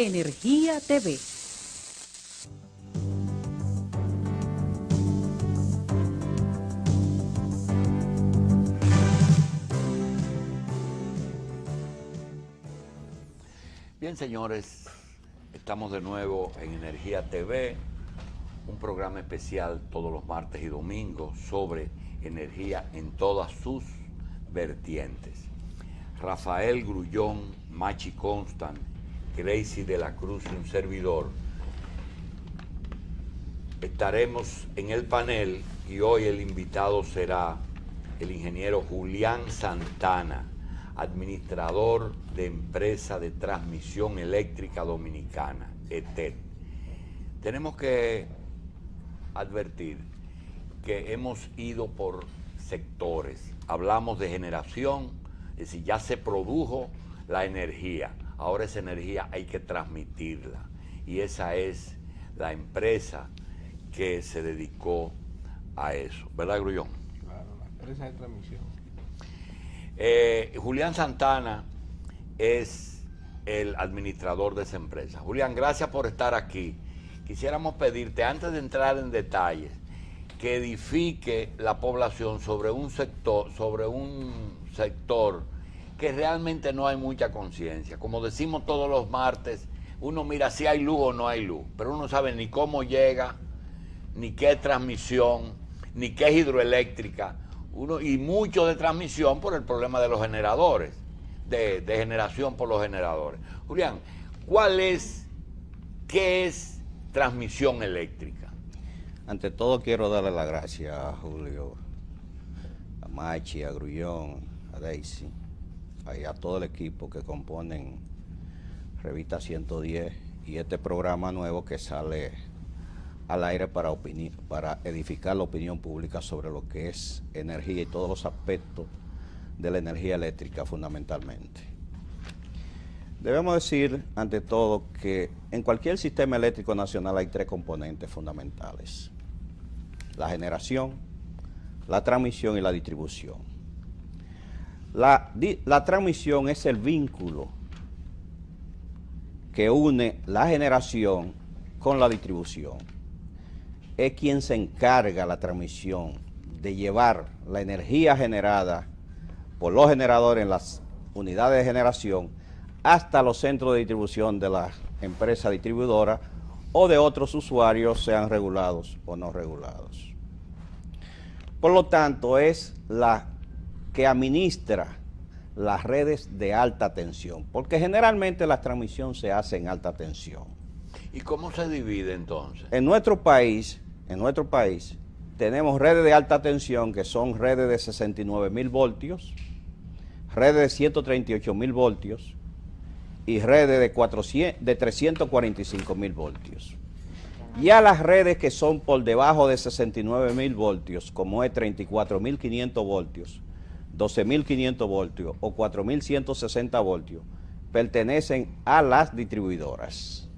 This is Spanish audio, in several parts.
Energía TV. Bien, señores, estamos de nuevo en Energía TV, un programa especial todos los martes y domingos sobre energía en todas sus vertientes. Rafael Grullón, Machi Constant, Gracie de la Cruz y un servidor estaremos en el panel y hoy el invitado será el ingeniero Julián Santana, administrador de Empresa de Transmisión Eléctrica Dominicana, ETED. Tenemos que advertir que hemos ido por sectores. Hablamos de generación, es decir, ya se produjo la energía, ahora esa energía hay que transmitirla. Y esa es la empresa que se dedicó a eso, ¿verdad, Grullón? Claro, la empresa de transmisión. Julián Santana es el administrador de esa empresa. Julián, gracias por estar aquí. Quisiéramos pedirte, antes de entrar en detalles, que edifique la población sobre un sector que realmente no hay mucha conciencia. Como decimos todos los martes, uno mira si hay luz o no hay luz, pero uno no sabe ni cómo llega, ni qué es transmisión, ni qué es hidroeléctrica, y mucho de transmisión por el problema de los generadores, de generación por los generadores. Julián, qué es transmisión eléctrica? Ante todo quiero darle las gracias a Julio, a Machi, a Grullón, a Daisy, y a todo el equipo que componen Revista 110 y este programa nuevo que sale al aire para edificar la opinión pública sobre lo que es energía y todos los aspectos de la energía eléctrica fundamentalmente. Debemos decir, ante todo, que en cualquier sistema eléctrico nacional hay tres componentes fundamentales: la generación, la transmisión y la distribución. La transmisión es el vínculo que une la generación con la distribución. Es quien se encarga, la transmisión, de llevar la energía generada por los generadores en las unidades de generación hasta los centros de distribución de las empresas distribuidoras o de otros usuarios, sean regulados o no regulados. Por lo tanto, es la que administra las redes de alta tensión, porque generalmente la transmisión se hace en alta tensión. ¿Y cómo se divide entonces? En nuestro país tenemos redes de alta tensión que son redes de 69.000 voltios, redes de 138.000 voltios y redes de 345.000 voltios. Ya las redes que son por debajo de 69.000 voltios, como es 34.500 voltios, 12.500 voltios o 4.160 voltios, pertenecen a las distribuidoras.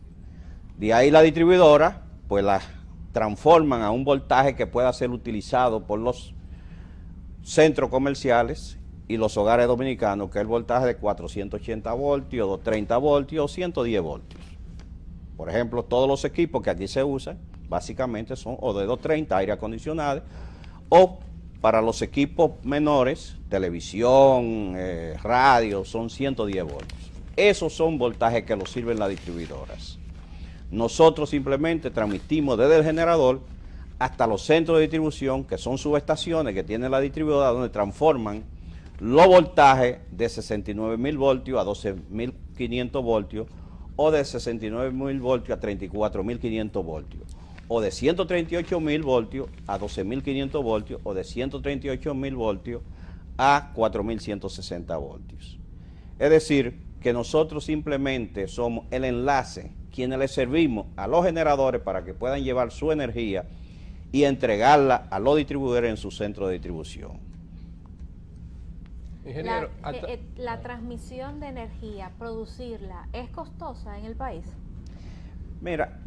De ahí la distribuidora, pues las transforman a un voltaje que pueda ser utilizado por los centros comerciales y los hogares dominicanos, que es el voltaje de 480 voltios, 230 voltios o 110 voltios. Por ejemplo, todos los equipos que aquí se usan, básicamente son o de 230, aire acondicionado, o para los equipos menores, televisión, radio, son 110 voltios. Esos son voltajes que los sirven las distribuidoras. Nosotros simplemente transmitimos desde el generador hasta los centros de distribución, que son subestaciones que tiene la distribuidora, donde transforman los voltajes de 69.000 voltios a 12.500 voltios, o de 69.000 voltios a 34.500 voltios, o de 138.000 voltios a 12.500 voltios, o de 138.000 voltios a 4.160 voltios. Es decir, que nosotros simplemente somos el enlace, quienes le servimos a los generadores para que puedan llevar su energía y entregarla a los distribuidores en su centro de distribución. Ingeniero, la transmisión de energía, producirla, ¿es costosa en el país? Mira,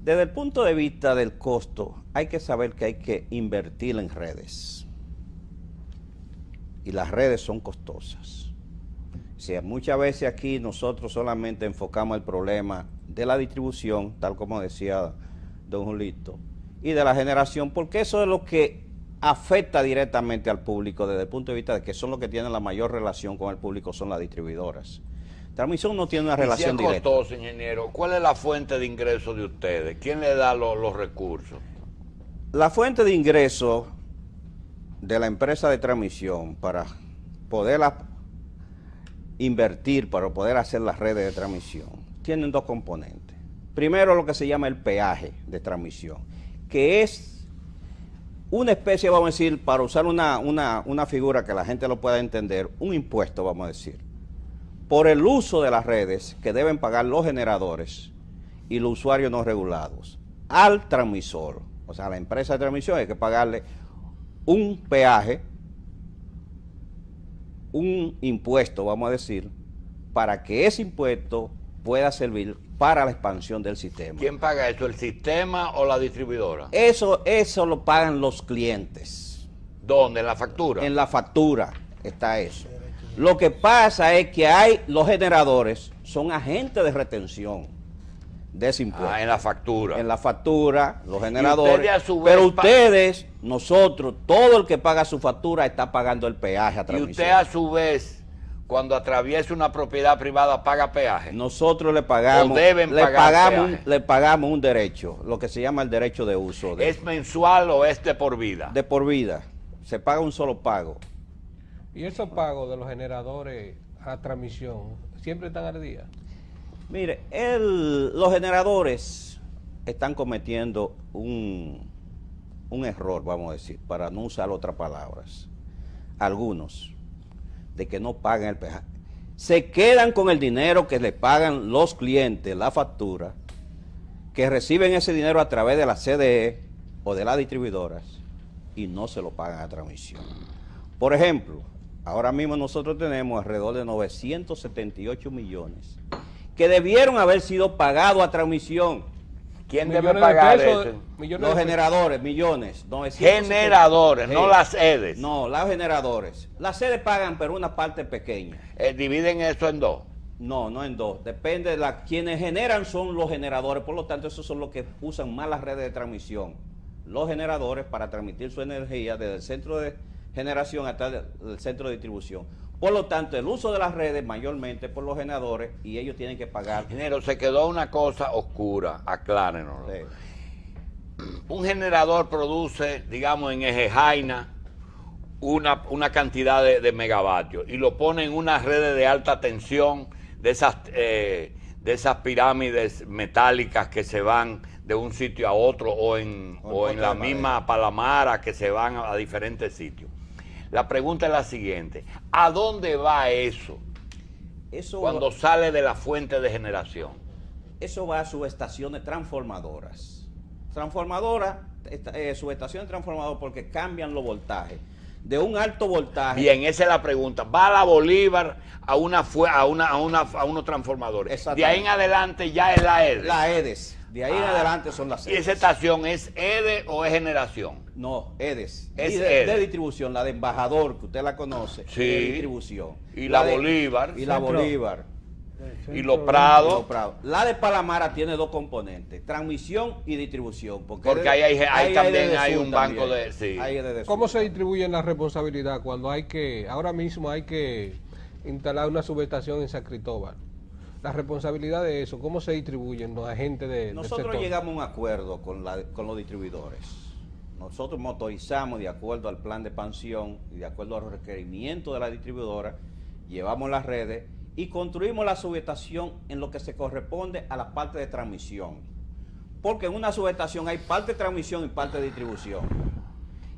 desde el punto de vista del costo, hay que saber que hay que invertir en redes. Y las redes son costosas. Si muchas veces aquí nosotros solamente enfocamos el problema de la distribución, tal como decía don Julito, y de la generación, porque eso es lo que afecta directamente al público desde el punto de vista de que son los que tienen la mayor relación con el público, son las distribuidoras. Transmisión no tiene una relación si es directa. costoso, ingeniero, ¿cuál es la fuente de ingreso de ustedes? ¿Quién le da los recursos? La fuente de ingreso de la empresa de transmisión para poderla invertir, para poder hacer las redes de transmisión, tienen dos componentes. Primero, lo que se llama el peaje de transmisión, que es una especie, vamos a decir, para usar una figura que la gente lo pueda entender, un impuesto, vamos a decir, por el uso de las redes que deben pagar los generadores y los usuarios no regulados al transmisor. O sea, a la empresa de transmisión hay que pagarle un peaje, un impuesto, vamos a decir, para que ese impuesto pueda servir para la expansión del sistema. ¿Quién paga eso, el sistema o la distribuidora? Eso lo pagan los clientes. ¿Dónde? ¿En la factura? En la factura está eso. Lo que pasa es que los generadores son agentes de retención de ese impuesto. En la factura. En la factura, los generadores. Ustedes, a su vez, pero ustedes, nosotros, todo el que paga su factura está pagando el peaje a y transmisión. usted a su vez, cuando atraviesa una propiedad privada, paga peaje. Nosotros le pagamos, ¿O deben pagar peaje? le pagamos un derecho, lo que se llama el derecho de uso. ¿Es mensual o es de por vida? De por vida. Se paga un solo pago. ¿Y esos pagos de los generadores a transmisión siempre están al día? Mire, los generadores están cometiendo un error, vamos a decir, para no usar otras palabras. Algunos, de que no pagan el peaje. Se quedan con el dinero que le pagan los clientes, la factura, que reciben ese dinero a través de la CDE o de las distribuidoras y no se lo pagan a transmisión. Por ejemplo, ahora mismo nosotros tenemos alrededor de 978 millones que debieron haber sido pagados a transmisión. ¿Quién Millones debe de pagar pesos, eso? millones Los de generadores, millones. 970. Generadores, no Sí. las EDES. No, los generadores. Las sedes pagan, pero una parte pequeña. Dividen eso en dos. No, no en dos. Depende de quienes generan son los generadores, por lo tanto, esos son los que usan más las redes de transmisión. Los generadores para transmitir su energía desde el centro de generación hasta el centro de distribución. Por lo tanto, el uso de las redes mayormente por los generadores y ellos tienen que pagar. Ingeniero, se quedó una cosa oscura, aclárenos. Sí. Un generador produce, digamos, en eje Jaina, una cantidad de megavatios y lo pone en unas redes de alta tensión de esas pirámides metálicas que se van de un sitio a otro o en la misma Palamara que se van a diferentes sitios. La pregunta es la siguiente: ¿a dónde va eso cuando sale de la fuente de generación? Eso va a subestaciones transformadoras. Subestaciones transformadoras porque cambian los voltajes. De un alto voltaje. Bien, esa es la pregunta. Va a la Bolívar a unos transformadores. De ahí en adelante ya es la EDE. La EDES. De ahí en adelante son las ¿Y EDES. esa estación es EDE o es generación? No, EDES. Es Y de EDES. distribución, la de Embajador, que usted la conoce. Sí. De distribución. Y la Bolívar. Y la Bolívar. Y los Prados. Los Prados. La de Palamara tiene dos componentes: transmisión y distribución. Porque ahí también hay un banco de... Sí. Ahí es de ¿Cómo sur. se distribuyen la responsabilidad cuando ahora mismo hay que instalar una subestación en San Cristóbal? La responsabilidad de eso, ¿cómo se distribuyen los agentes del Nosotros sector? llegamos a un acuerdo con los distribuidores. Nosotros motorizamos de acuerdo al plan de expansión y de acuerdo a los requerimientos de la distribuidora, llevamos las redes y construimos la subestación en lo que se corresponde a la parte de transmisión. Porque en una subestación hay parte de transmisión y parte de distribución.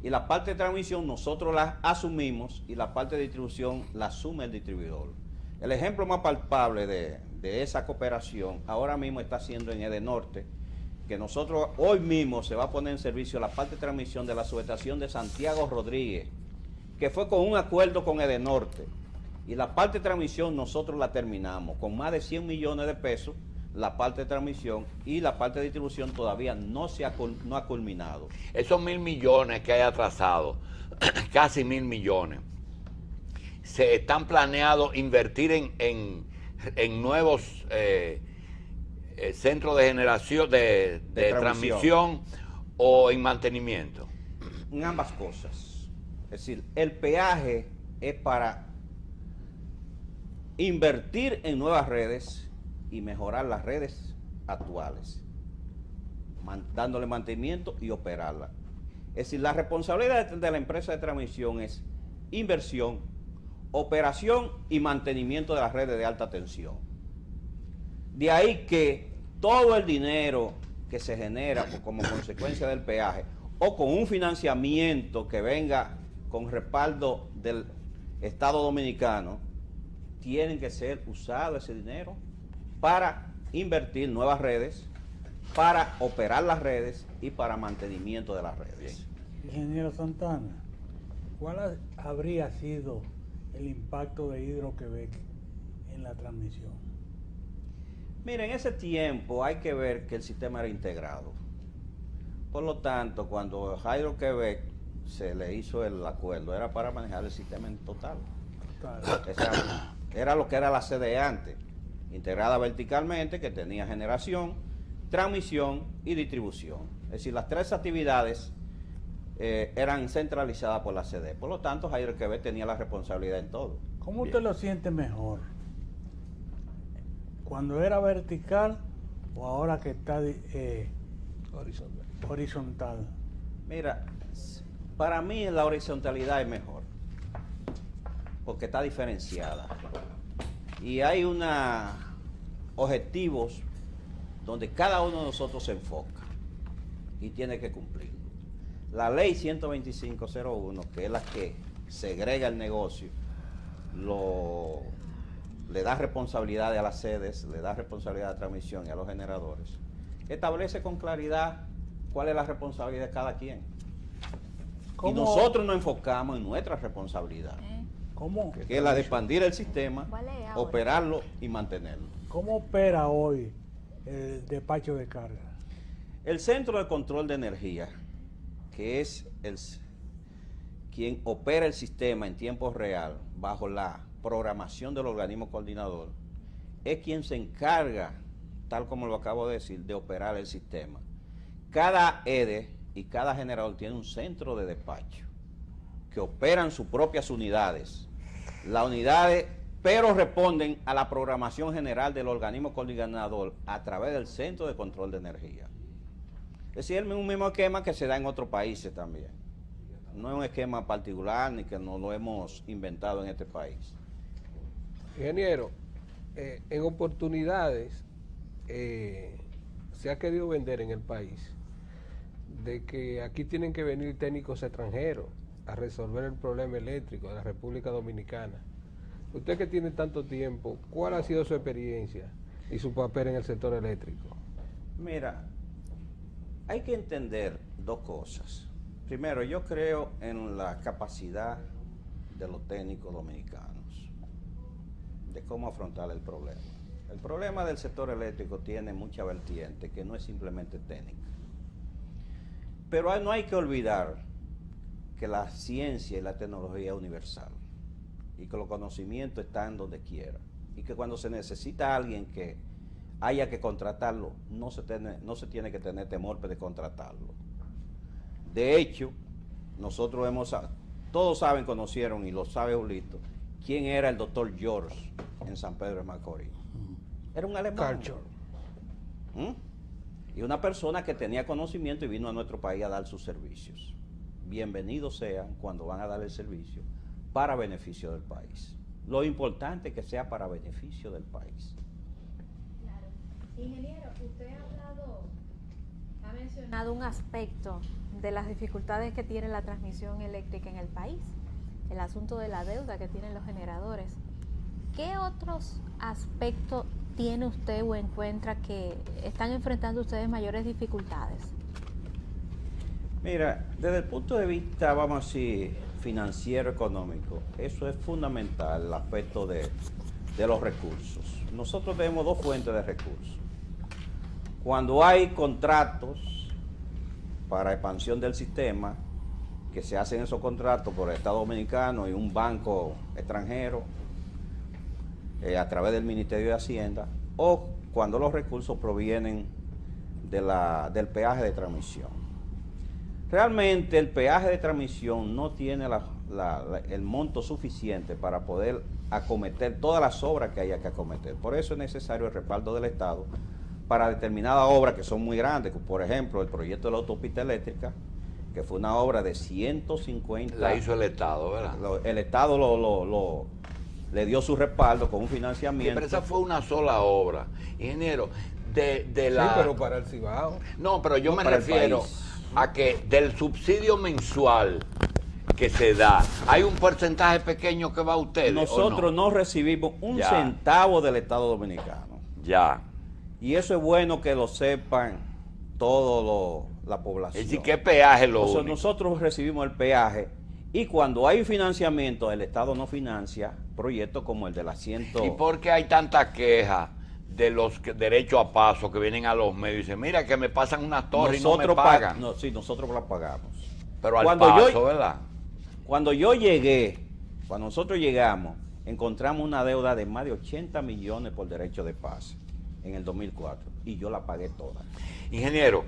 Y la parte de transmisión nosotros la asumimos y la parte de distribución la asume el distribuidor. El ejemplo más palpable de esa cooperación ahora mismo está siendo en Edenorte, que nosotros hoy mismo se va a poner en servicio la parte de transmisión de la subestación de Santiago Rodríguez, que fue con un acuerdo con Edenorte. Y la parte de transmisión nosotros la terminamos con más de 100 millones de pesos, la parte de transmisión, y la parte de distribución todavía no ha culminado. Esos 1.000 millones que hay atrasados, casi 1.000 millones, se están planeados invertir en nuevos centros de generación, de transmisión o en mantenimiento? En ambas cosas. Es decir, el peaje es para invertir en nuevas redes y mejorar las redes actuales, dándole mantenimiento y operarla. Es decir, la responsabilidad de la empresa de transmisión es inversión, operación y mantenimiento de las redes de alta tensión. De ahí que todo el dinero que se genera como consecuencia del peaje o con un financiamiento que venga con respaldo del Estado Dominicano, tienen que ser usado ese dinero para invertir nuevas redes, para operar las redes y para mantenimiento de las redes. Ingeniero Santana, ¿cuál habría sido el impacto de Hidro-Québec en la transmisión? Mira, en ese tiempo hay que ver que el sistema era integrado. Por lo tanto, cuando Hydro-Québec se le hizo el acuerdo, era para manejar el sistema en total. Era lo que era la CDE antes, integrada verticalmente, que tenía generación, transmisión y distribución. Es decir, las tres actividades eran centralizadas por la CDE. Por lo tanto, Hydro-Québec tenía la responsabilidad en todo. ¿Cómo usted lo siente mejor? ¿Cuando era vertical o ahora que está horizontal? Mira, para mí la horizontalidad es mejor, porque está diferenciada. Y hay objetivos donde cada uno de nosotros se enfoca y tiene que cumplir. La ley 125.01, que es la que segrega el negocio, le da responsabilidad a las sedes, le da responsabilidad a transmisión y a los generadores, establece con claridad cuál es la responsabilidad de cada quien. Y nosotros nos enfocamos en nuestra responsabilidad, ¿Cómo? que es la de expandir el sistema, operarlo y mantenerlo. ¿Cómo opera hoy el despacho de carga? El Centro de Control de Energía, que es quien opera el sistema en tiempo real bajo la programación del organismo coordinador, es quien se encarga, tal como lo acabo de decir, de operar el sistema. Cada EDE y cada generador tiene un centro de despacho que operan sus propias unidades. Las unidades, pero responden a la programación general del organismo coordinador a través del Centro de Control de Energía. Es decir, es un mismo esquema que se da en otros países también. No es un esquema particular ni que no lo hemos inventado en este país. Ingeniero, en oportunidades se ha querido vender en el país de que aquí tienen que venir técnicos extranjeros a resolver el problema eléctrico de la República Dominicana. Usted que tiene tanto tiempo, ¿cuál ha sido su experiencia y su papel en el sector eléctrico? Mira, hay que entender dos cosas. Primero, yo creo en la capacidad de los técnicos dominicanos de cómo afrontar el problema. El problema del sector eléctrico tiene mucha vertiente, que no es simplemente técnica. Pero no hay que olvidar que la ciencia y la tecnología es universal y que los conocimientos están donde quiera y que cuando se necesita a alguien que haya que contratarlo, no se tiene que tener temor de contratarlo. De hecho, nosotros todos conocieron y lo sabe Julito, quién era el doctor George en San Pedro de Macorís. Era un alemán. Y una persona que tenía conocimiento y vino a nuestro país a dar sus servicios. Bienvenidos sean cuando van a dar el servicio para beneficio del país. Lo importante es que sea para beneficio del país. Claro. Ingeniero, usted ha mencionado un aspecto de las dificultades que tiene la transmisión eléctrica en el país, el asunto de la deuda que tienen los generadores. ¿Qué otros aspectos tiene usted o encuentra que están enfrentando ustedes mayores dificultades? Mira, desde el punto de vista, vamos a decir, financiero, económico, eso es fundamental, el aspecto de los recursos. Nosotros tenemos dos fuentes de recursos. Cuando hay contratos para expansión del sistema, que se hacen esos contratos por el Estado Dominicano y un banco extranjero a través del Ministerio de Hacienda, o cuando los recursos provienen del peaje de transmisión. Realmente el peaje de transmisión no tiene el monto suficiente para poder acometer todas las obras que haya que acometer. Por eso es necesario el respaldo del Estado para determinadas obras que son muy grandes, como por ejemplo el proyecto de la autopista eléctrica, que fue una obra de 150... La hizo el Estado, ¿verdad? El Estado le dio su respaldo con un financiamiento. Sí, pero esa fue una sola obra. Ingeniero, de la... Sí, pero para el Cibao. No, pero yo No, me para el refiero país. a que del subsidio mensual que se da, ¿hay un porcentaje pequeño que va a ustedes? Nosotros ¿o no? no recibimos un Ya. centavo del Estado Dominicano. Ya. Y eso es bueno que lo sepan toda la población. Es decir, ¿qué peaje lo único? Nosotros recibimos el peaje y cuando hay financiamiento, el Estado no financia proyectos como el de la 100. ¿Y por qué hay tanta queja de los derechos a paso que vienen a los medios y dicen, mira que me pasan una torre y no me pagan? Sí, nosotros la pagamos. Pero al Cuando paso, yo- ¿verdad? Cuando yo llegué, cuando nosotros llegamos, encontramos una deuda de más de 80 millones por derecho de pase en el 2004 y yo la pagué toda. Ingeniero,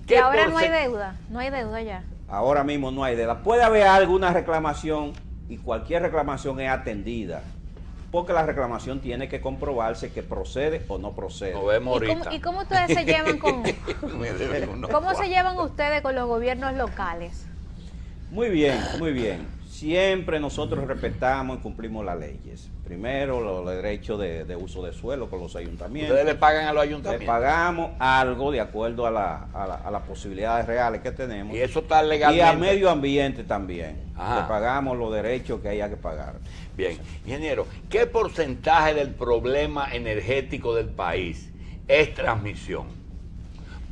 Y ahora no hay porcent- deuda, no hay deuda ya. Ahora mismo no hay deuda. Puede haber alguna reclamación y cualquier reclamación es atendida, porque la reclamación tiene que comprobarse que procede o no procede. Nos vemos ¿Y cómo, ahorita. y cómo ustedes se llevan con Me deben unos cómo se cuantos. llevan ustedes con los gobiernos locales? Muy bien, muy bien. Siempre nosotros respetamos y cumplimos las leyes. Primero, los derechos de uso de suelo con los ayuntamientos. Ustedes le pagan a los Le ayuntamientos. pagamos algo de acuerdo a las posibilidades reales que tenemos. Y eso está Y legalmente. a medio ambiente también. Ajá. Le pagamos los derechos que haya que pagar. Bien, ingeniero, ¿qué porcentaje del problema energético del país es transmisión?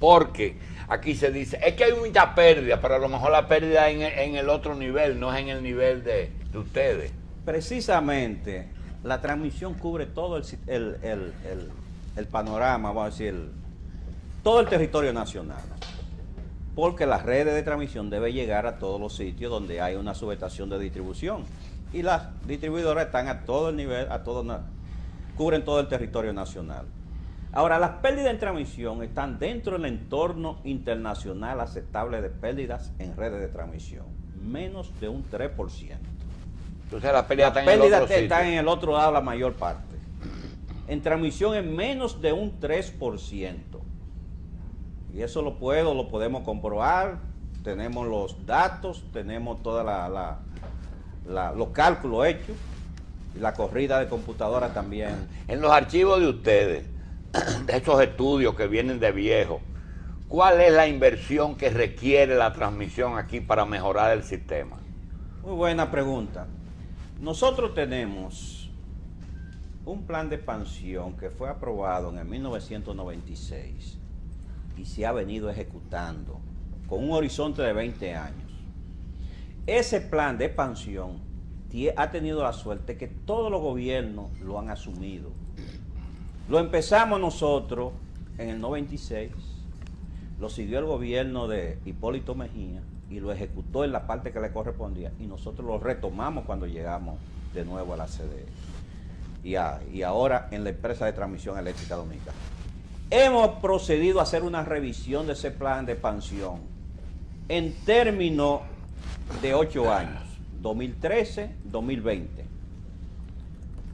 Porque aquí se dice, es que hay mucha pérdida, pero a lo mejor la pérdida en el otro nivel, no es en el nivel de ustedes. Precisamente, la transmisión cubre todo el panorama, vamos a decir, todo el territorio nacional. Porque las redes de transmisión deben llegar a todos los sitios donde hay una subestación de distribución. Y las distribuidoras están a todo el nivel, cubren todo el territorio nacional. Ahora, las pérdidas en transmisión están dentro del entorno internacional aceptable de pérdidas en redes de transmisión. Menos de un 3%. Entonces la pérdida Las está en el pérdidas otro sitio. están en el otro lado la mayor parte. En transmisión en menos de un 3%. Y eso lo podemos comprobar. Tenemos los datos, tenemos todos los cálculos hechos. Y la corrida de computadoras también. En los archivos de ustedes, de esos estudios que vienen de viejo, ¿cuál es la inversión que requiere la transmisión aquí para mejorar el sistema? Muy buena pregunta. Nosotros tenemos un plan de expansión que fue aprobado en el 1996 y se ha venido ejecutando con un horizonte de 20 años. Ese plan de expansión ha tenido la suerte que todos los gobiernos lo han asumido. Lo empezamos nosotros en el 96, lo siguió el gobierno de Hipólito Mejía y lo ejecutó en la parte que le correspondía y nosotros lo retomamos cuando llegamos de nuevo a la CDE y ahora en la empresa de transmisión eléctrica dominicana. Hemos procedido a hacer una revisión de ese plan de expansión en términos de 8 años, 2013-2020,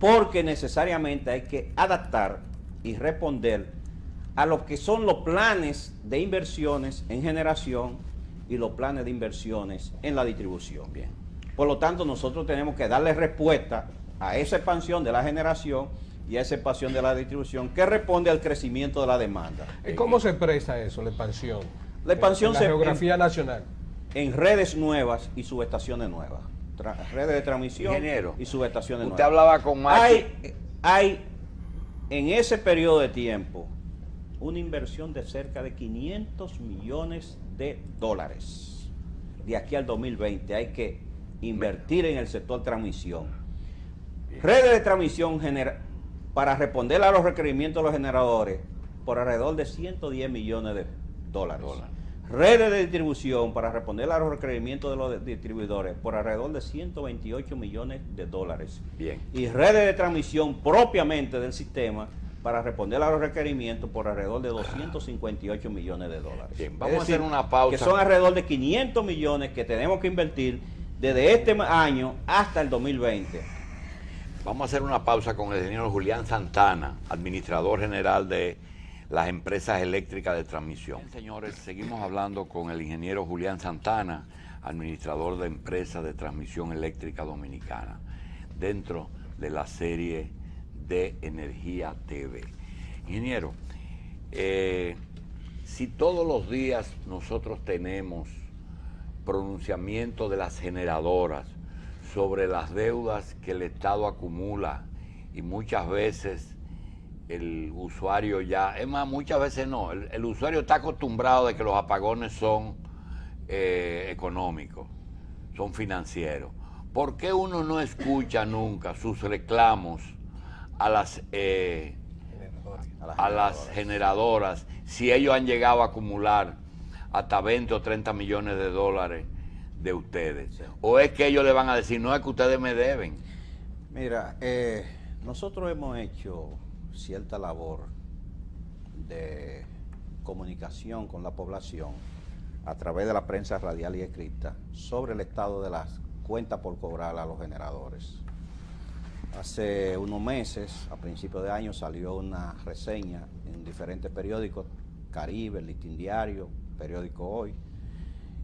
porque necesariamente hay que adaptar y responder a lo que son los planes de inversiones en generación y los planes de inversiones en la distribución. Bien. Por lo tanto, nosotros tenemos que darle respuesta a esa expansión de la generación y a esa expansión de la distribución que responde al crecimiento de la demanda. ¿Y cómo se expresa eso, la expansión? La expansión en la se- geografía nacional. En redes nuevas y subestaciones nuevas. Redes de transmisión Ingeniero, y subestaciones usted nuevas. hablaba con Maxi. Hay en ese periodo de tiempo una inversión de cerca de 500 millones de dólares. De aquí al 2020 hay que invertir en el sector transmisión. Redes de transmisión para responder a los requerimientos de los generadores por alrededor de 110 millones de dólares. redes de distribución para responder a los requerimientos de los distribuidores por alrededor de 128 millones de dólares. Bien. Y redes de transmisión propiamente del sistema para responder a los requerimientos por alrededor de 258 millones de dólares. Bien, vamos a hacer una pausa. Que son alrededor de 500 millones que tenemos que invertir desde este año hasta el 2020. Vamos a hacer una pausa con el ingeniero Julián Santana, administrador general de las empresas eléctricas de transmisión. Bien, señores, seguimos hablando con el ingeniero Julián Santana, administrador de empresas de transmisión eléctrica dominicana, dentro de la serie de Energía TV. Ingeniero, si todos los días nosotros tenemos pronunciamiento de las generadoras sobre las deudas que el Estado acumula y muchas veces el usuario ya, es más, muchas veces no, el usuario está acostumbrado de que los apagones son económicos, son financieros. ¿Por qué uno no escucha nunca sus reclamos a las generadoras si ellos han llegado a acumular hasta 20 o 30 millones de dólares de ustedes? Sí. ¿O es que ellos le van a decir, no, es que ustedes me deben? Mira, nosotros hemos hecho cierta labor de comunicación con la población a través de la prensa radial y escrita sobre el estado de las cuentas por cobrar a los generadores. Hace unos meses, a principios de año, salió una reseña en diferentes periódicos, Caribe, el Listín Diario, Periódico Hoy,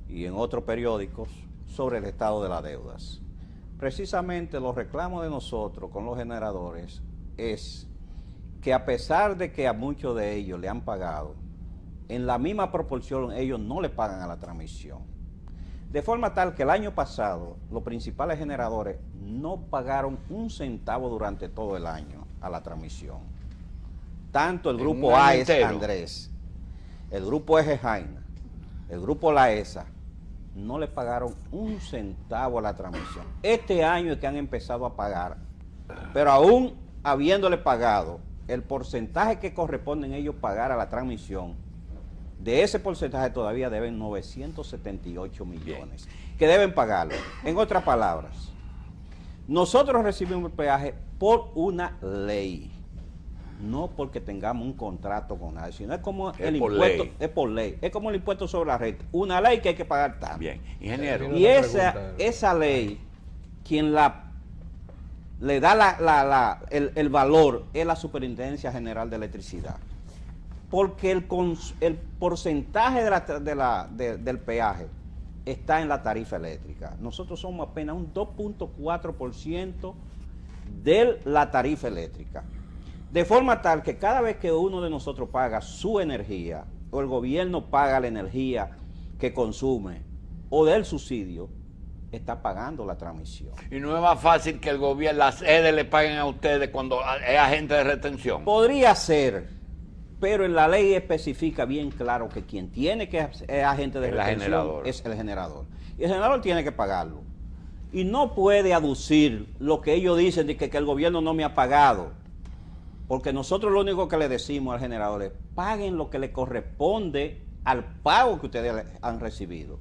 y en otros periódicos, sobre el estado de las deudas. Precisamente los reclamos de nosotros con los generadores es que a pesar de que a muchos de ellos le han pagado, en la misma proporción ellos no le pagan a la transmisión. De forma tal que el año pasado los principales generadores no pagaron un centavo durante todo el año a la transmisión. Tanto el grupo AES Andrés, el grupo Eje Jaina, el grupo La ESA, no le pagaron un centavo a la transmisión. Este año es que han empezado a pagar, pero aún habiéndole pagado el porcentaje que corresponden ellos pagar a la transmisión, de ese porcentaje todavía deben 978 millones, que deben pagarlo. En otras palabras, nosotros recibimos el peaje por una ley, no porque tengamos un contrato con nadie, sino es como el impuesto, es por ley, es como el impuesto sobre la renta, una ley que hay que pagar tanto. Bien, ingeniero. Y esa ley, quien le da el valor es la Superintendencia General de Electricidad. Porque el porcentaje del peaje está en la tarifa eléctrica. Nosotros somos apenas un 2.4% de la tarifa eléctrica. De forma tal que cada vez que uno de nosotros paga su energía, o el gobierno paga la energía que consume, o del subsidio, está pagando la transmisión. ¿Y no es más fácil que el gobierno, las EDE le paguen a ustedes cuando es agente de retención? Podría ser, pero en la ley especifica bien claro que quien tiene que ser agente de retención es el generador. Y el generador tiene que pagarlo. Y no puede aducir lo que ellos dicen de que el gobierno no me ha pagado. Porque nosotros lo único que le decimos al generador es, paguen lo que le corresponde al pago que ustedes han recibido.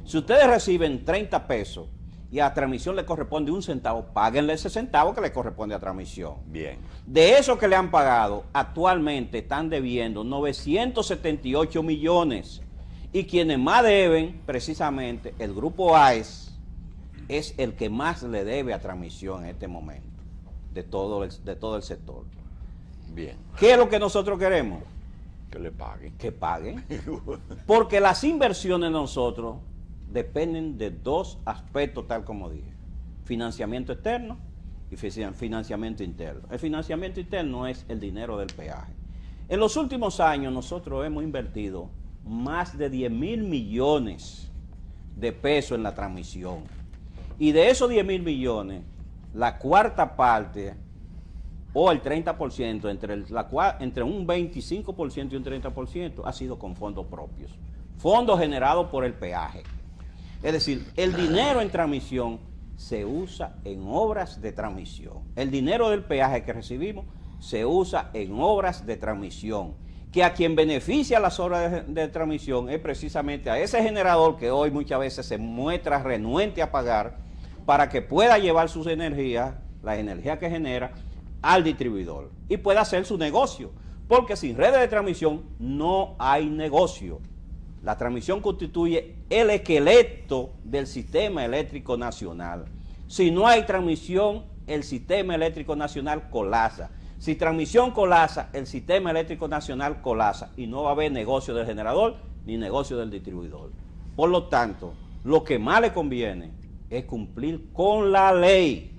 Si ustedes reciben 30 pesos y a transmisión le corresponde un centavo, páguenle ese centavo que le corresponde a transmisión. Bien. De eso que le han pagado, actualmente están debiendo 978 millones. Y quienes más deben, precisamente, el grupo AES, es el que más le debe a transmisión en este momento, de todo el sector. Bien. ¿Qué es lo que nosotros queremos? Que le paguen. Que paguen. Porque las inversiones de nosotros dependen de dos aspectos, tal como dije: financiamiento externo y financiamiento interno. El financiamiento interno es el dinero del peaje. En los últimos años nosotros hemos invertido más de 10.000 millones de pesos en la transmisión. Y de esos 10.000 millones, la cuarta parte, o el 30%, entre un 25% y un 30%, ha sido con fondos propios. Fondos generados por el peaje. Es decir, el dinero en transmisión se usa en obras de transmisión. El dinero del peaje que recibimos se usa en obras de transmisión. que a quien beneficia las obras de transmisión es precisamente a ese generador que hoy muchas veces se muestra renuente a pagar para que pueda llevar sus energías, la energía que genera, al distribuidor y pueda hacer su negocio, porque sin redes de transmisión no hay negocio. La transmisión constituye el esqueleto del sistema eléctrico nacional. Si no hay transmisión, el sistema eléctrico nacional colapsa. Si transmisión colapsa, el sistema eléctrico nacional colapsa y no va a haber negocio del generador ni negocio del distribuidor. Por lo tanto, lo que más le conviene es cumplir con la ley,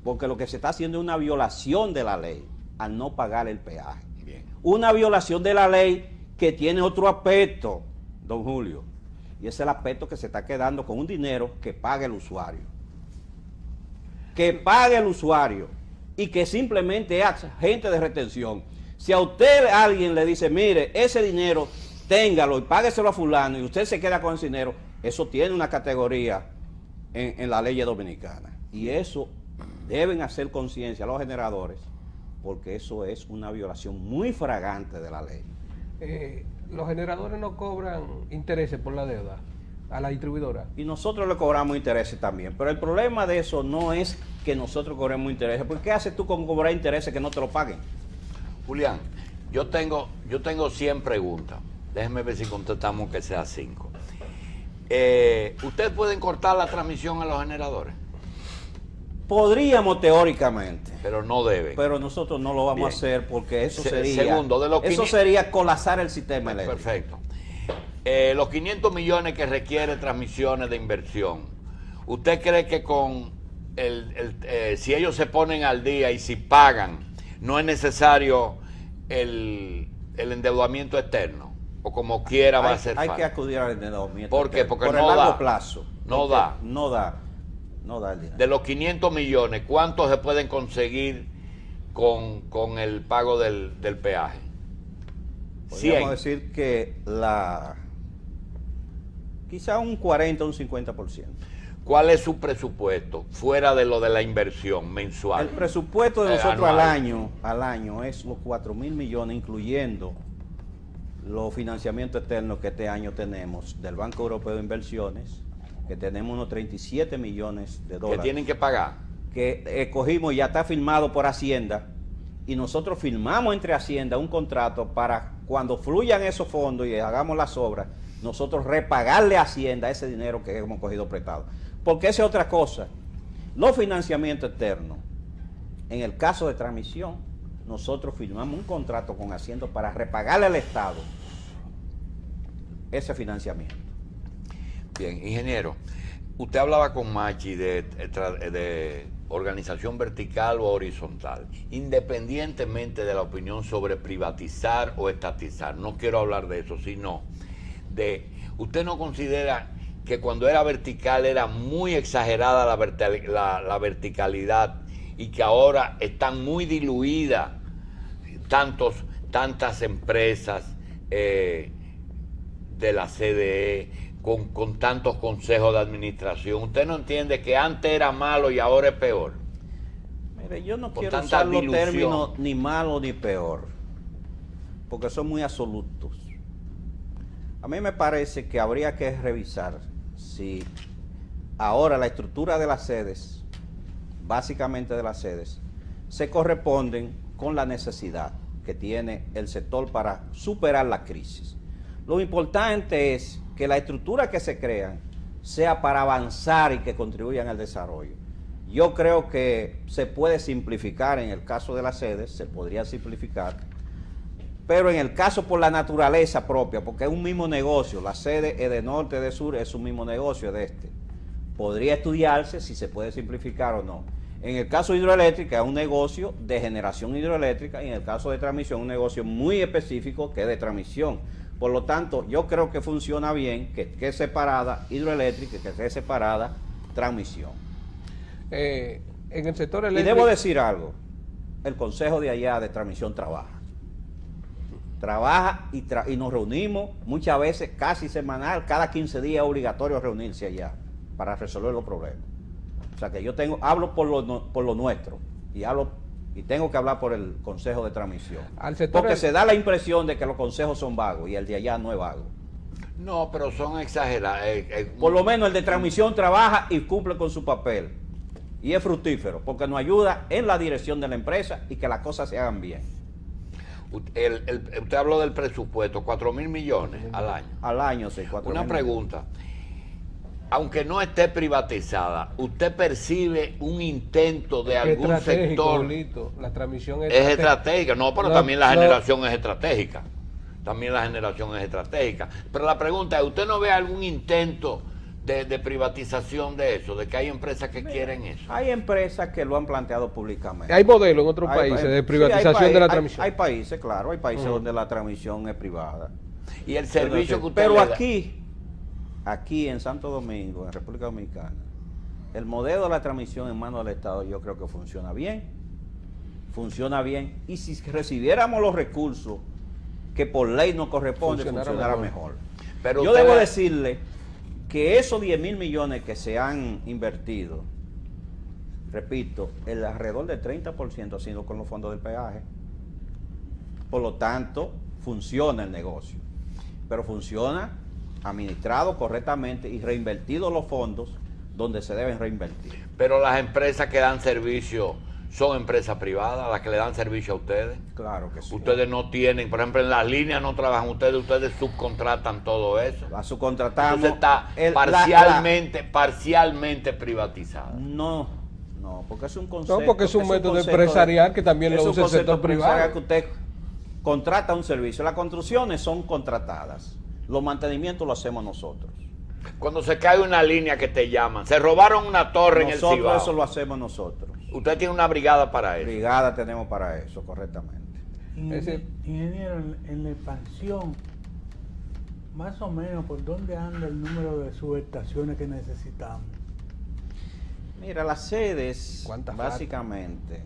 porque lo que se está haciendo es una violación de la ley al no pagar el peaje. Bien. Una violación de la ley que tiene otro aspecto, don Julio, y es el aspecto que se está quedando con un dinero que pague el usuario. Que pague el usuario y que simplemente es agente de retención. Si a usted alguien le dice, mire, ese dinero, téngalo y págueselo a fulano, y usted se queda con ese dinero, eso tiene una categoría en la ley dominicana. Y eso deben hacer conciencia a los generadores, porque eso es una violación muy flagrante de la ley. Los generadores no cobran intereses por la deuda a la distribuidora. Y nosotros le cobramos intereses también, pero el problema de eso no es que nosotros cobremos intereses, porque ¿qué haces tú con cobrar intereses que no te lo paguen? Julián, yo tengo 100 preguntas. Déjenme ver si contestamos que sea 5. ¿Ustedes pueden cortar la transmisión a los generadores? Podríamos teóricamente, Pero no deben. pero nosotros no lo vamos Bien. a hacer porque eso sería, Segundo, de los eso 500 sería colapsar el sistema eléctrico. Perfecto. Los 500 millones que requiere transmisiones de inversión, ¿usted cree que con si ellos se ponen al día y si pagan, no es necesario el endeudamiento externo? ¿O como quiera va a ser Hay falta? que acudir al endeudamiento. ¿Por qué? Porque por no el largo da. plazo. No Porque da. No da el dinero. De los 500 millones, ¿cuántos se pueden conseguir con el pago del peaje? Podríamos 100. decir que quizá un 40 o un 50%. ¿Cuál es su presupuesto fuera de lo de la inversión El mensual? presupuesto de nosotros anual. al año es los 4.000 millones, incluyendo los financiamientos externos que este año tenemos del Banco Europeo de Inversiones, que tenemos unos 37 millones de Que dólares. tienen que pagar. Que cogimos y ya está firmado por Hacienda, y nosotros firmamos entre Hacienda un contrato para cuando fluyan esos fondos y hagamos las obras, nosotros repagarle a Hacienda ese dinero que hemos cogido prestado. Porque esa es otra cosa. Los financiamientos externos, en el caso de transmisión, nosotros firmamos un contrato con Hacienda para repagarle al Estado ese financiamiento. Bien, ingeniero, usted hablaba con Machi de organización vertical o horizontal, independientemente de la opinión sobre privatizar o estatizar. No quiero hablar de eso, sino de, ¿usted no considera que cuando era vertical era muy exagerada la verticalidad y que ahora están muy diluidas tantas empresas de la CDE con tantos consejos de administración? ¿Usted no entiende que antes era malo y ahora es peor? Mire, yo no Con quiero tanta usar los dilución. términos ni malo ni peor, porque son muy absolutos. A mí me parece que habría que revisar si ahora la estructura de las sedes, básicamente de las sedes, se corresponden con la necesidad que tiene el sector para superar la crisis. Lo importante es que la estructura que se crean sea para avanzar y que contribuyan al desarrollo. Yo creo que se puede simplificar en el caso de las sedes, se podría simplificar, pero en el caso por la naturaleza propia, porque es un mismo negocio, la sede Edenorte de Sur es un mismo negocio de este. Podría estudiarse si se puede simplificar o no. En el caso de hidroeléctrica es un negocio de generación hidroeléctrica y en el caso de transmisión un negocio muy específico que es de transmisión. Por lo tanto, yo creo que funciona bien que es separada hidroeléctrica y que esté separada transmisión. En el sector Y eléctrico... debo decir algo, el consejo de allá de transmisión trabaja y nos reunimos muchas veces, casi semanal, cada 15 días es obligatorio reunirse allá para resolver los problemas. O sea que yo hablo por lo nuestro y hablo y tengo que hablar por el Consejo de Transmisión, Al sector porque se da la impresión de que los consejos son vagos y el de allá no es vago. No, pero son exagerados. Por lo menos el de transmisión trabaja y cumple con su papel. Y es fructífero, porque nos ayuda en la dirección de la empresa y que las cosas se hagan bien. Usted habló del presupuesto, 4.000 millones al año. Al año, sí, 4.000 Una millones. pregunta. Aunque no esté privatizada, ¿usted percibe un intento de algún Estratégico, sector? Lito, la transmisión Es estratégica, no, pero No, también la no. generación es estratégica. También la generación es estratégica. Pero la pregunta es, ¿usted no ve algún intento de privatización de eso? De que hay empresas que quieren eso. Hay empresas que lo han planteado públicamente. Hay modelos en otros Hay países de sí, hay privatización de la hay transmisión. Hay países, claro, hay países donde la transmisión es privada. Y el servicio que usted Pero le da- aquí en Santo Domingo, en República Dominicana, el modelo de la transmisión en manos del Estado yo creo que funciona bien. Funciona bien. Y si recibiéramos los recursos que por ley nos corresponde, Funcionara funcionara mejor. mejor. Pero Yo usted debo le- decirle que esos 10.000 millones que se han invertido, repito, el alrededor del 30% ha sido con los fondos del peaje. Por lo tanto, funciona el negocio. Pero funciona administrado correctamente y reinvertido los fondos donde se deben reinvertir. Pero las empresas que dan servicio son empresas privadas, las que le dan servicio a ustedes. Claro que sí. Ustedes no tienen, por ejemplo, en las líneas no trabajan ustedes subcontratan todo eso. La subcontratamos. Entonces está parcialmente privatizada. No, porque es un concepto. No, porque es un método concepto empresarial que también lo es un usa el concepto sector privado. empresarial que usted contrata un servicio. Las construcciones son contratadas. Los mantenimientos lo hacemos nosotros. Cuando se cae una línea que te llaman, se robaron una torre en el Nosotros Cibao. eso lo hacemos nosotros. Usted tiene una brigada para eso. Brigada tenemos para eso, correctamente. Ingeniero, en la expansión, más o menos, ¿por dónde anda el número de subestaciones que necesitamos? Mira, las sedes ¿Cuántas básicamente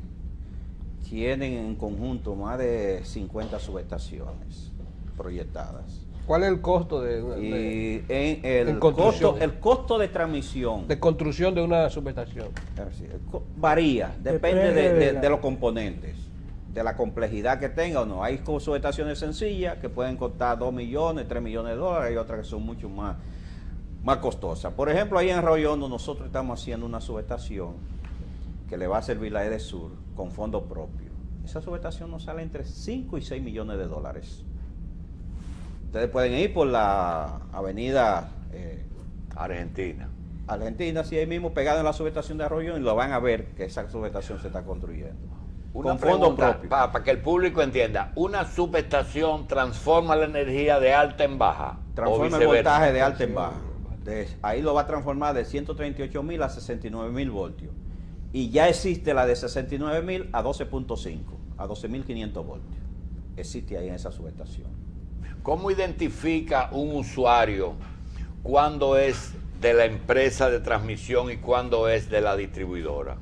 tienen en conjunto más de 50 subestaciones proyectadas. ¿Cuál es el costo Y en el construcción? costo de transmisión de construcción de una subestación? varía, depende Depende de los componentes, de la complejidad que tenga o no. Hay subestaciones sencillas que pueden costar 2 millones, 3 millones de dólares, hay otras que son mucho más costosas. Por ejemplo, ahí en Arroyo Hondo nosotros estamos haciendo una subestación que le va a servir la EDESUR con fondos propios. Esa subestación nos sale entre 5 y 6 millones de dólares. Ustedes pueden ir por la avenida Argentina. Argentina, sí, ahí mismo pegado en la subestación de Arroyo, y lo van a ver que esa subestación se está construyendo. Una con fondos pregunta, propios. para que el público entienda, ¿una subestación transforma la energía de alta en baja? Transforma ¿O el viceversa? voltaje de alta en baja. Ahí lo va a transformar de 138.000 a 69.000 voltios. Y ya existe la de 69.000 a 12.5, a 12.500 voltios. Existe ahí en esa subestación. ¿Cómo identifica un usuario cuándo es de la empresa de transmisión y cuándo es de la distribuidora?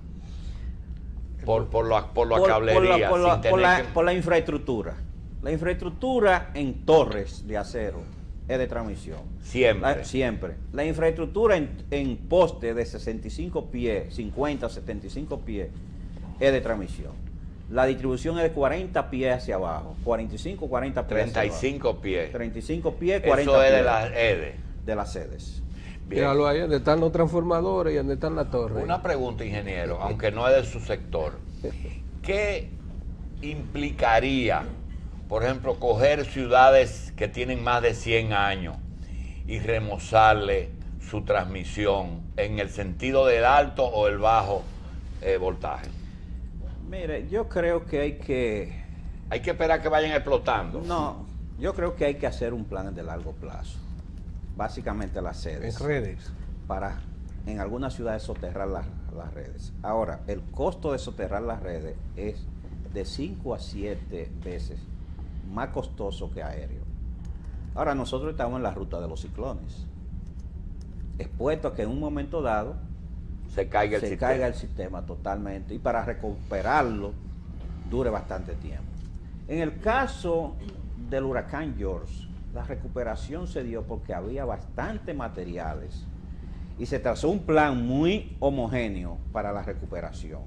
Por la cablería. sin tener que- Por la infraestructura. La infraestructura en torres de acero es de transmisión. Siempre. Siempre. La infraestructura en poste de 65 pies, 50, 75 pies, es de transmisión. La distribución es de 40 pies hacia abajo. 45, 40 pies. 35 pies. 35 pies, 40 Eso es pies. de la EDE. De las sedes. Bien. Míralo ahí, donde están los transformadores y donde están las torres. Una pregunta, ingeniero, aunque no es de su sector. ¿Qué implicaría, por ejemplo, coger ciudades que tienen más de 100 años y remozarle su transmisión en el sentido del alto o el bajo voltaje? Mire, yo creo que hay que... Hay que esperar que vayan explotando. No, yo creo que hay que hacer un plan de largo plazo. Básicamente las sedes. En redes. Para en algunas ciudades soterrar las redes. Ahora, el costo de soterrar las redes es de 5 a 7 veces más costoso que aéreo. Ahora, nosotros estamos en la ruta de los ciclones, expuesto a que en un momento dado Se caiga el sistema totalmente, y para recuperarlo dure bastante tiempo. En el caso del huracán George, la recuperación se dio porque había bastantes materiales y se trazó un plan muy homogéneo para la recuperación.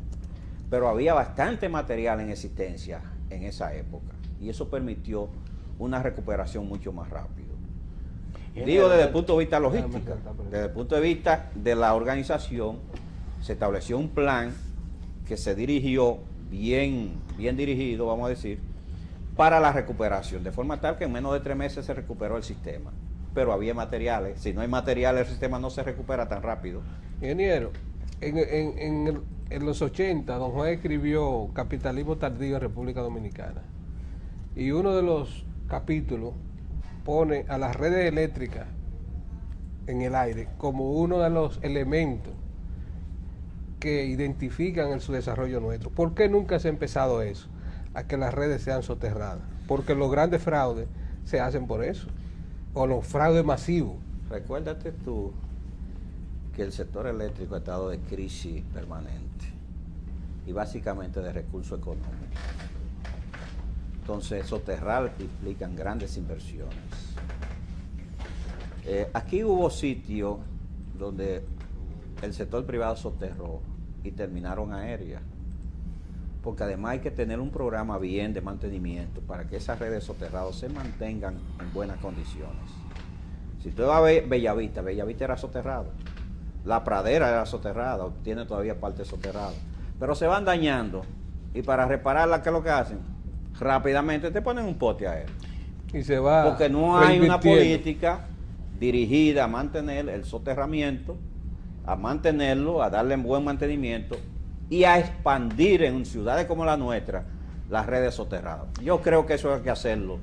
pero había bastante material en existencia en esa época y eso permitió una recuperación mucho más rápido. Digo desde el punto de vista logístico, desde el punto de vista de la organización, se estableció un plan que se dirigió bien dirigido, vamos a decir, para la recuperación, de forma tal que en menos de 3 meses se recuperó el sistema. Pero había materiales, si no hay materiales el sistema no se recupera tan rápido. Ingeniero, en los 80, don Juan escribió Capitalismo Tardío en República Dominicana. Y uno de los capítulos pone a las redes eléctricas en el aire como uno de los elementos que identifican el subdesarrollo nuestro. ¿Por qué nunca se ha empezado eso? A que las redes sean soterradas. Porque los grandes fraudes se hacen por eso. O los fraudes masivos. Recuérdate tú que el sector eléctrico ha estado de crisis permanente y básicamente de recursos económicos. Entonces, soterrar implican grandes inversiones. Aquí hubo sitios donde el sector privado soterró y terminaron aéreas, porque además hay que tener un programa bien de mantenimiento para que esas redes soterradas se mantengan en buenas condiciones. Si tú vas a ver Bellavista era soterrado, La Pradera era soterrada, tiene todavía parte soterrada, pero se van dañando y para repararla, ¿qué es lo que hacen? Rápidamente te ponen un poste aéreo. Y se va. Porque no hay una política dirigida a mantener el soterramiento, a mantenerlo, a darle buen mantenimiento y a expandir en ciudades como la nuestra las redes soterradas. Yo creo que eso hay que hacerlo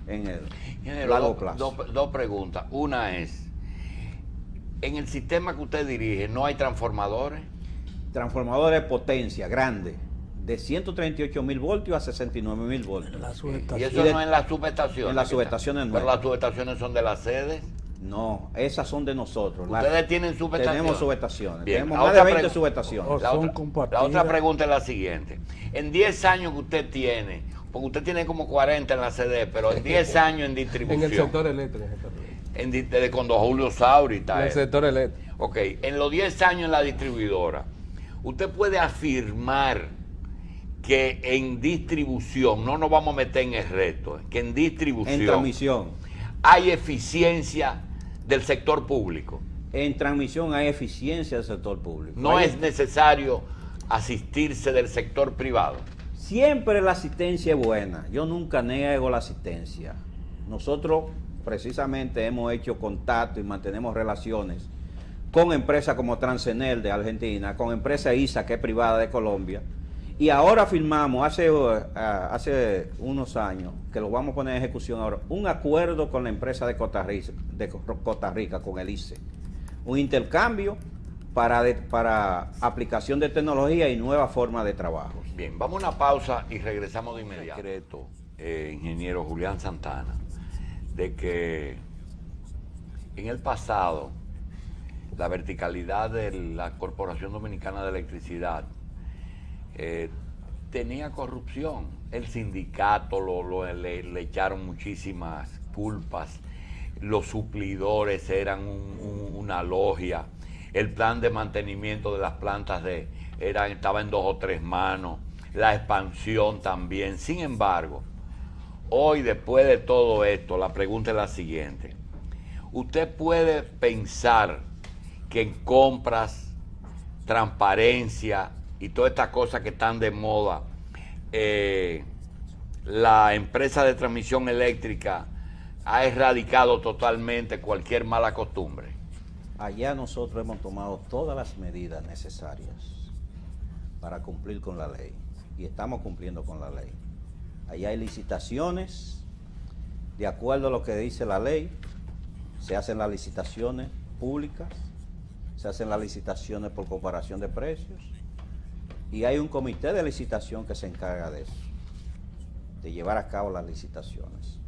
en el largo plazo. Dos preguntas. Una es, en el sistema que usted dirige, ¿no hay transformadores? Transformadores de potencia grande, de 138.000 voltios a 69.000 voltios. Y eso no en las subestaciones. En las subestaciones no. Pero las subestaciones son de las sedes. No, esas son de nosotros. Ustedes tienen subestaciones. Tenemos subestaciones. Bien, tenemos más de 20 subestaciones. La otra pregunta es la siguiente. En 10 años que usted tiene, porque usted tiene como 40 en la CD, pero en 10 años en distribución. En el sector eléctrico. Desde cuando Julio Sauri está. En el sector eléctrico. Ok, en los 10 años en la distribuidora, usted puede afirmar que en distribución, no nos vamos a meter en el reto, que en distribución. En transmisión. Hay eficiencia del sector público. En transmisión hay eficiencia del sector público. No es necesario asistirse del sector privado. Siempre la asistencia es buena. Yo nunca niego la asistencia. Nosotros precisamente hemos hecho contacto y mantenemos relaciones con empresas como Transenel de Argentina, con empresa ISA, que es privada de Colombia, y ahora firmamos, hace unos años, que lo vamos a poner en ejecución ahora, un acuerdo con la empresa de Costa Rica, con el ICE, un intercambio para aplicación de tecnología y nuevas formas de trabajo. Bien, vamos a una pausa y regresamos de inmediato. Decreto, ingeniero Julián Santana, de que en el pasado la verticalidad de la Corporación Dominicana de Electricidad tenía corrupción. El sindicato le echaron muchísimas culpas, los suplidores eran una logia, el plan de mantenimiento de las plantas estaba en 2 o 3 manos, la expansión también. Sin embargo, hoy, después de todo esto, la pregunta es la siguiente: ¿usted puede pensar que en compras, transparencia y todas estas cosas que están de moda, la empresa de transmisión eléctrica ha erradicado totalmente cualquier mala costumbre? Allá nosotros hemos tomado todas las medidas necesarias para cumplir con la ley y estamos cumpliendo con la ley. Allá hay licitaciones, de acuerdo a lo que dice la ley, se hacen las licitaciones públicas, se hacen las licitaciones por comparación de precios y hay un comité de licitación que se encarga de eso, de llevar a cabo las licitaciones.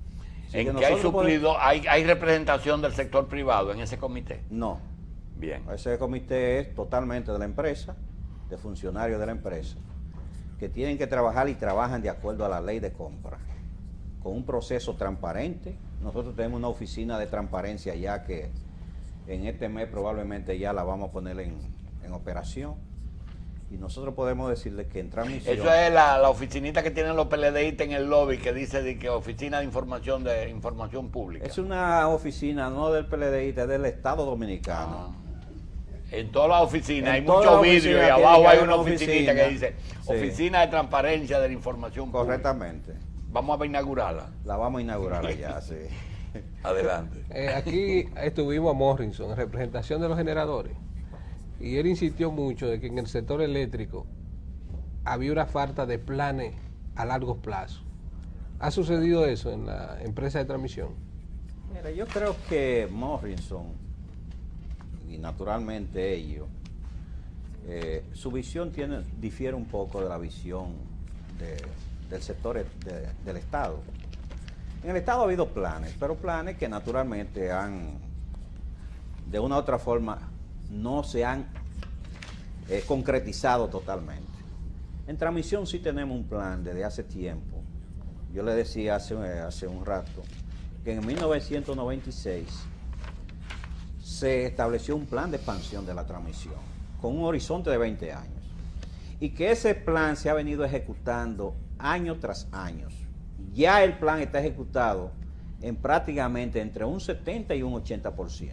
¿En qué hay suplido? ¿Hay representación del sector privado en ese comité? No. Bien. Ese comité es totalmente de la empresa, de funcionarios de la empresa, que tienen que trabajar y trabajan de acuerdo a la ley de compra, con un proceso transparente. Nosotros tenemos una oficina de transparencia ya que en este mes probablemente ya la vamos a poner en operación. Y nosotros podemos decirle que en transmisión... Eso es la oficinita que tienen los PLDistas en el lobby que dice de que Oficina de Información Pública. Es una oficina no del PLDI, es del Estado Dominicano. En todas las oficinas hay todas muchos las vídeos oficinas y tiene abajo que hay haber una una oficinita oficina. que dice Sí. Oficina de Transparencia de la Información Pública. Correctamente. Vamos a inaugurarla. La vamos a inaugurar allá, sí. Adelante. Aquí estuvimos a Morrison en representación de los generadores y él insistió mucho de que en el sector eléctrico había una falta de planes a largo plazo. ¿Ha sucedido eso en la empresa de transmisión? Mira, yo creo que Morrison y naturalmente ellos, su visión difiere un poco de la visión del sector del Estado. En el Estado ha habido planes, pero planes que naturalmente de una u otra forma, no se han concretizado totalmente. En transmisión sí tenemos un plan desde hace tiempo. Yo le decía hace un rato que en 1996 se estableció un plan de expansión de la transmisión con un horizonte de 20 años y que ese plan se ha venido ejecutando año tras año. Ya el plan está ejecutado en prácticamente entre un 70 y un 80%.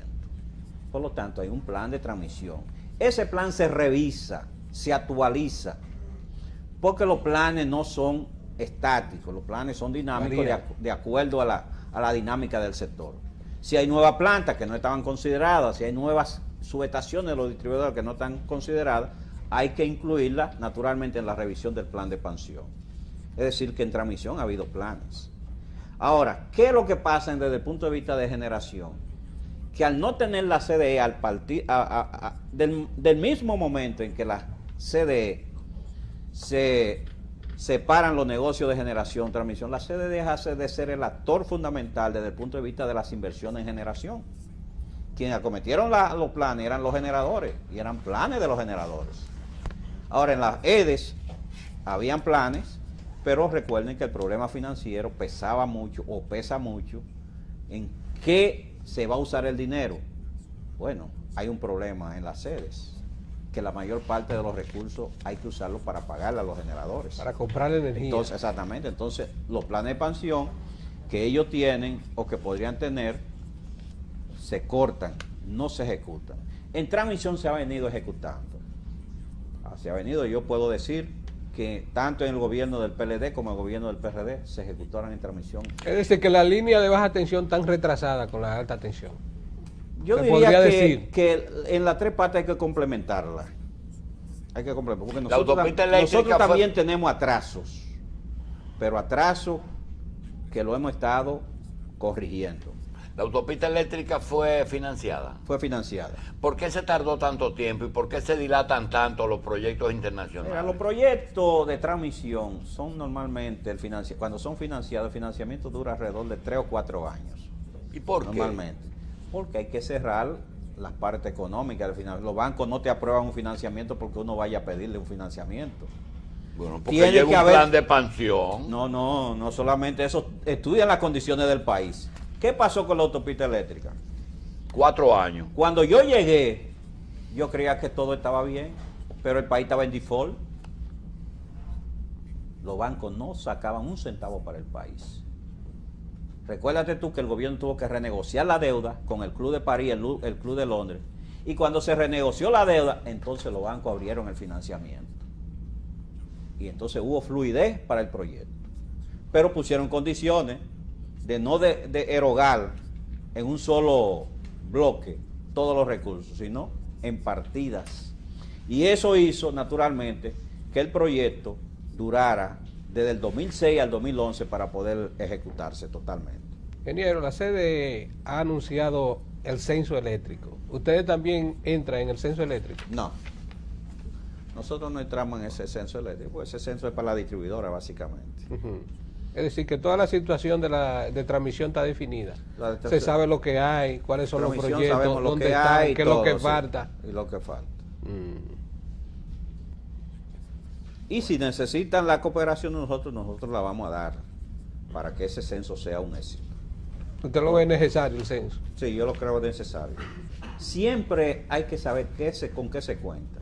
Por lo tanto, hay un plan de transmisión. Ese plan se revisa, se actualiza, porque los planes no son estáticos, los planes son dinámicos de acuerdo a la dinámica del sector. Si hay nuevas plantas que no estaban consideradas, si hay nuevas subestaciones de los distribuidores que no están consideradas, hay que incluirlas naturalmente en la revisión del plan de expansión. Es decir, que en transmisión ha habido planes. Ahora, ¿qué es lo que pasa desde el punto de vista de generación? Que al no tener la CDE del mismo momento en que la CDE se separan los negocios de generación, transmisión, la CDE deja de ser el actor fundamental desde el punto de vista de las inversiones en generación. Quienes acometieron los planes eran los generadores y eran planes de los generadores. Ahora, en las EDES habían planes, pero recuerden que el problema financiero pesaba mucho o pesa mucho en qué se va a usar el dinero. Bueno, hay un problema en las sedes, que la mayor parte de los recursos hay que usarlos para pagarle a los generadores. Para comprar energía. Entonces, exactamente. Entonces, los planes de expansión que ellos tienen o que podrían tener, se cortan, no se ejecutan. En transmisión se ha venido ejecutando. Se ha venido, yo puedo decir que tanto en el gobierno del PLD como en el gobierno del PRD se ejecutaron en transmisión. Es decir, que la línea de baja tensión tan retrasada con la alta tensión. Yo diría que en las tres partes hay que complementarla. Hay que complementar, porque nosotros también tenemos atrasos, pero atrasos que lo hemos estado corrigiendo. ¿La autopista eléctrica fue financiada? Fue financiada. ¿Por qué se tardó tanto tiempo y por qué se dilatan tanto los proyectos internacionales? Mira, los proyectos de transmisión son normalmente, cuando son financiados, el financiamiento dura alrededor de 3 o 4 años. ¿Y por qué? Normalmente. Porque hay que cerrar las partes económicas del financiamiento. Los bancos no te aprueban un financiamiento porque uno vaya a pedirle un financiamiento. Bueno, porque lleva un plan de expansión. No solamente eso, estudian las condiciones del país. ¿Qué pasó con la autopista eléctrica? 4 años. Cuando yo llegué, yo creía que todo estaba bien, pero el país estaba en default. Los bancos no sacaban un centavo para el país. Recuérdate tú que el gobierno tuvo que renegociar la deuda con el Club de París, el Club de Londres, y cuando se renegoció la deuda, entonces los bancos abrieron el financiamiento. Y entonces hubo fluidez para el proyecto. Pero pusieron condiciones de no de erogar en un solo bloque todos los recursos, sino en partidas. Y eso hizo, naturalmente, que el proyecto durara desde el 2006 al 2011 para poder ejecutarse totalmente. Ingeniero, la CDE ha anunciado el censo eléctrico. ¿Ustedes también entran en el censo eléctrico? No. Nosotros no entramos en ese censo eléctrico, porque ese censo es para la distribuidora, básicamente. Es decir, que toda la situación de transmisión está definida. Se sabe lo que hay, cuáles son los proyectos, dónde están, qué es lo que falta. Y lo que falta. Y si necesitan la cooperación de nosotros la vamos a dar para que ese censo sea un éxito. ¿Usted lo ve necesario el censo? Sí, yo lo creo necesario. Siempre hay que saber con qué se cuenta.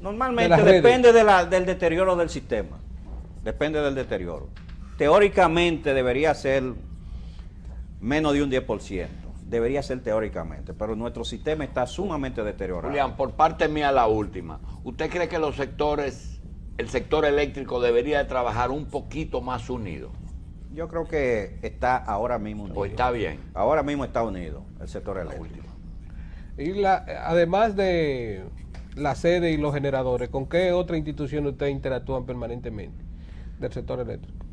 Normalmente las redes. depende del deterioro del sistema. Depende del deterioro. Teóricamente debería ser menos de un 10%. Debería ser teóricamente, pero nuestro sistema está sumamente deteriorado. Julián, por parte mía la última. ¿Usted cree que el sector eléctrico debería de trabajar un poquito más unido? Yo creo que está ahora mismo unido. ¿O está bien? Ahora mismo está unido el sector eléctrico. Y además de la sede y los generadores, ¿con qué otra institución ustedes interactúan permanentemente del sector eléctrico?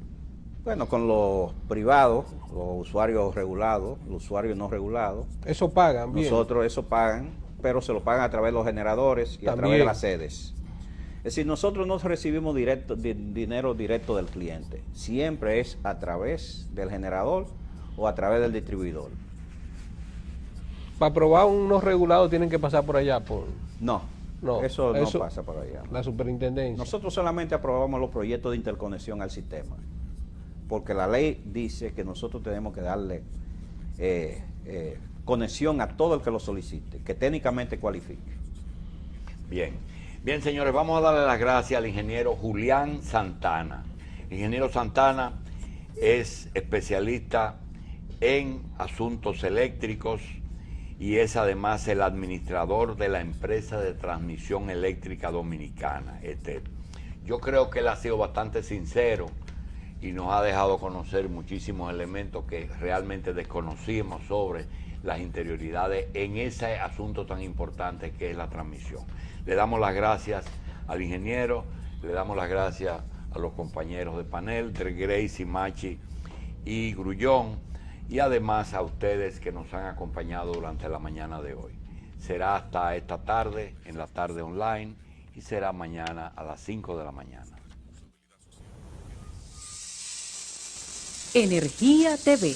Bueno, con los privados, los usuarios regulados, los usuarios no regulados. Eso pagan bien. Nosotros eso pagan, pero se lo pagan a través de los generadores y a través de las sedes. Es decir, nosotros no recibimos dinero directo del cliente. Siempre es a través del generador o a través del distribuidor. Para aprobar unos regulados tienen que pasar por allá, No, eso no pasa por allá. La superintendencia. Nosotros solamente aprobamos los proyectos de interconexión al sistema, porque la ley dice que nosotros tenemos que darle conexión a todo el que lo solicite, que técnicamente cualifique. Bien, señores, vamos a darle las gracias al ingeniero Julián Santana. El ingeniero Santana es especialista en asuntos eléctricos y es además el administrador de la empresa de transmisión eléctrica dominicana, ETED. Yo creo que él ha sido bastante sincero y nos ha dejado conocer muchísimos elementos que realmente desconocíamos sobre las interioridades en ese asunto tan importante que es la transmisión. Le damos las gracias al ingeniero, le damos las gracias a los compañeros de panel, Gracie, Machi y Grullón, y además a ustedes que nos han acompañado durante la mañana de hoy. Será hasta esta tarde, en la tarde online, y será mañana a las 5 de la mañana. Energía TV